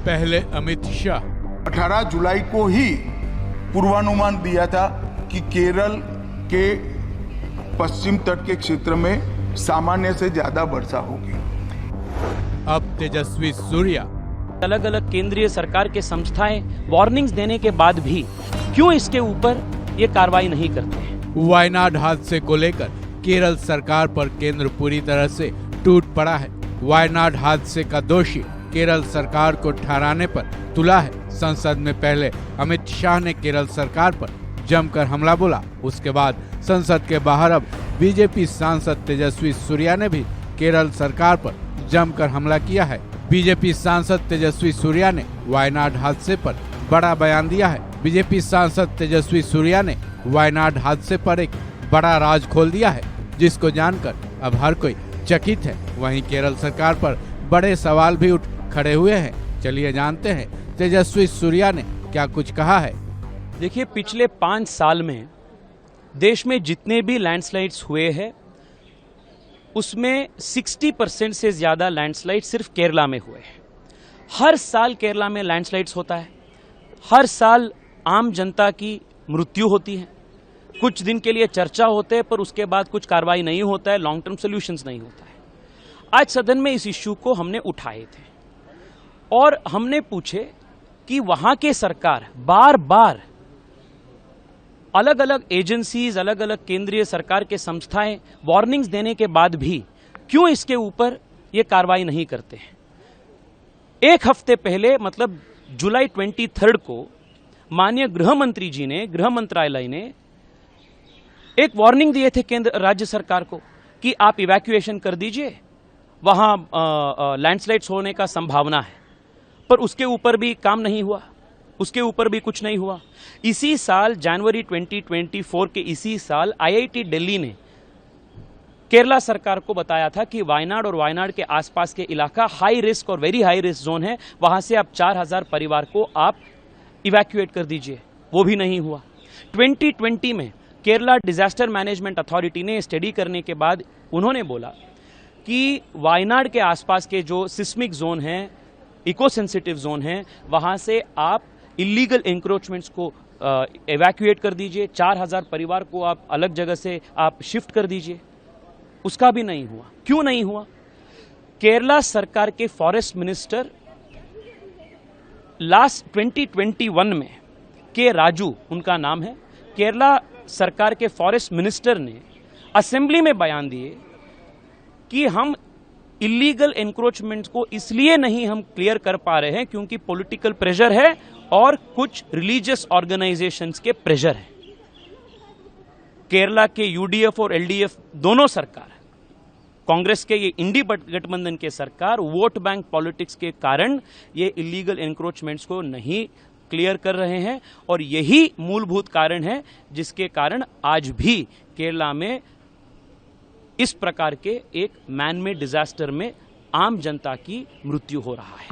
पहले अमित शाह। 18 जुलाई को ही पूर्वानुमान दिया था कि केरल के पश्चिम तट के क्षेत्र में सामान्य से ज्यादा वर्षा होगी। अब तेजस्वी सूर्या। अलग अलग केंद्रीय सरकार के संस्थाएं वार्निंग्स देने के बाद भी क्यों इसके ऊपर ये कार्रवाई नहीं करते हैं? वायनाड हादसे को लेकर केरल सरकार पर केंद्र पूरी तरह से टूट पड़ा है। वायनाड हादसे का दोषी केरल सरकार को ठहराने पर तुला है। संसद में पहले अमित शाह ने केरल सरकार पर जमकर हमला बोला। उसके बाद संसद के बाहर अब बीजेपी सांसद तेजस्वी सूर्या ने भी केरल सरकार पर जमकर हमला किया है। बीजेपी सांसद तेजस्वी सूर्या ने वायनाड हादसे पर बड़ा बयान दिया है। बीजेपी सांसद तेजस्वी सूर्या ने वायनाड हादसे पर एक बड़ा राज खोल दिया है, जिसको जानकर अब हर कोई चकित है। वहीं केरल सरकार पर बड़े सवाल भी उठ खड़े हुए हैं। चलिए जानते हैं तेजस्वी सूर्या ने क्या कुछ कहा है। देखिए, पिछले 5 साल में देश में जितने भी लैंडस्लाइड्स हुए हैं उसमें 60% से ज्यादा लैंडस्लाइड सिर्फ केरला में हुए हैं। हर साल केरला में लैंडस्लाइड्स होता है, हर साल आम जनता की मृत्यु होती है। कुछ दिन के लिए चर्चा होते हैं पर उसके बाद कुछ कार्रवाई नहीं होता है, लॉन्ग टर्म सॉल्यूशंस नहीं होता है। आज सदन में इस इश्यू को हमने उठाए थे और हमने पूछे कि वहां के सरकार बार बार अलग अलग एजेंसीज, अलग अलग केंद्रीय सरकार के संस्थाएं वार्निंग्स देने के बाद भी क्यों इसके ऊपर ये कार्रवाई नहीं करते हैं। एक हफ्ते पहले मतलब जुलाई 23 को माननीय गृह मंत्री जी ने, गृह मंत्रालय ने एक वार्निंग दिए थे केंद्र राज्य सरकार को कि आप इवैक्यूएशन कर दीजिए, वहां लैंडस्लाइड्स होने का संभावना है। पर उसके ऊपर भी काम नहीं हुआ, उसके ऊपर भी कुछ नहीं हुआ। इसी साल जनवरी 2024 के इसी साल IIT दिल्ली ने केरला सरकार को बताया था कि वायनाड और वायनाड के आसपास के इलाका हाई रिस्क और वेरी हाई रिस्क जोन है, वहां से आप 4000 परिवार को आप इवैक्यूएट कर दीजिए। वो भी नहीं हुआ। 2020 में केरला डिजास्टर मैनेजमेंट अथॉरिटी ने स्टडी करने के बाद उन्होंने बोला कि वायनाड के आसपास के जो सिस्मिक जोन हैं, इको सेंसिटिव जोन हैं, वहां से आप इलीगल इंक्रोचमेंट्स को एवैक्यूएट कर दीजिए, 4000 परिवार को आप अलग जगह से आप शिफ्ट कर दीजिए। उसका भी नहीं हुआ। क्यों नहीं हुआ? केरला सरकार के फॉरेस्ट मिनिस्टर लास्ट 2021 में के राजू उनका नाम है, केरला सरकार के फॉरेस्ट मिनिस्टर ने असेंबली में बयान दिए कि हम इलीगल एनक्रोचमेंट को इसलिए नहीं हम क्लियर कर पा रहे हैं क्योंकि पॉलिटिकल प्रेशर है और कुछ रिलीजियस ऑर्गेनाइजेशंस के प्रेशर है। केरला के UDF और LDF दोनों सरकार, कांग्रेस के ये इंडी गठबंधन के सरकार वोट बैंक पॉलिटिक्स के कारण ये इलीगल एनक्रोचमेंट्स को नहीं क्लियर कर रहे हैं और यही मूलभूत कारण है जिसके कारण आज भी केरला में इस प्रकार के एक मैन मेड डिजास्टर में आम जनता की मृत्यु हो रहा है।